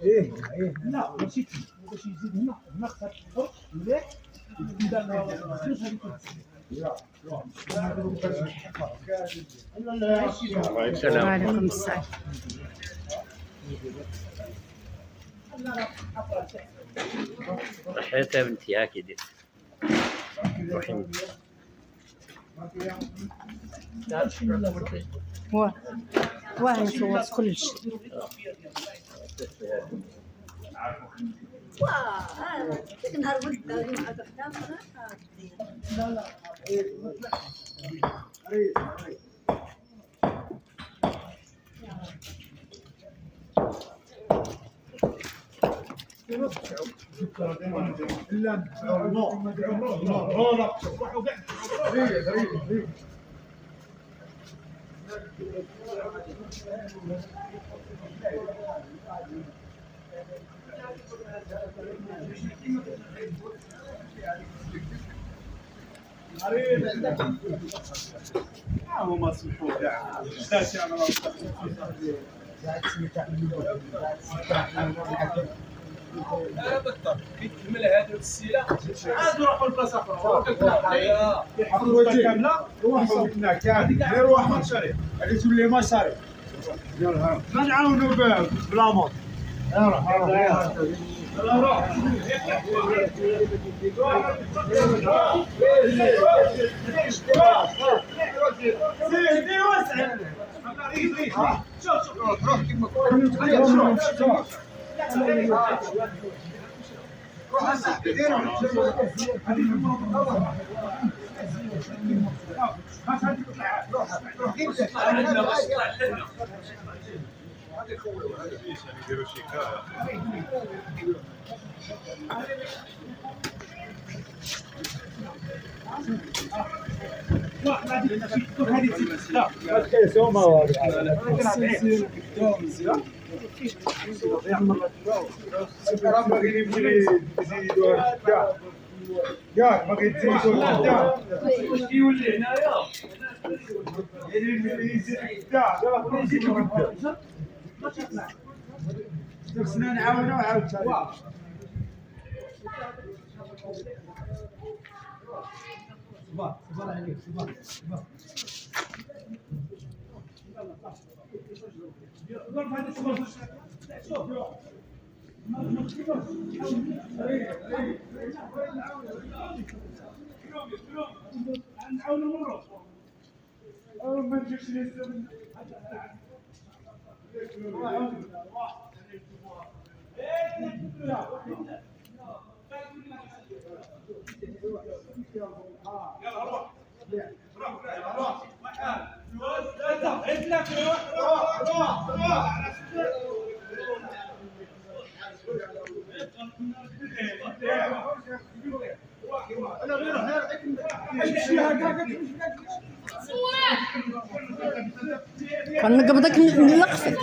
ايه ايه لا ماشي باش يزيد هنا خصك تحط مليح وعليكم السلام. صحيتها بنتي هاكي دير روحي واه صورت كل شيء. هما سمحوا كاع بالضبط كيكمل هذه السيله عاد نروحوا لبلاصه اخرى يحفظوا كامله روحوا هنا كامل غير واحد شريك غادي تولي مشاريع نعاونوا بلا موت روح سيدي وسع شوف روح كيما روح اصاحبي ياك باغي تزيدو كاع واش كيولي هنايا يزيد كاع يلاه يزيدو كاع خصنا نعاونو عاوتاني صباح عليك صباح كنقبضك نلقفك.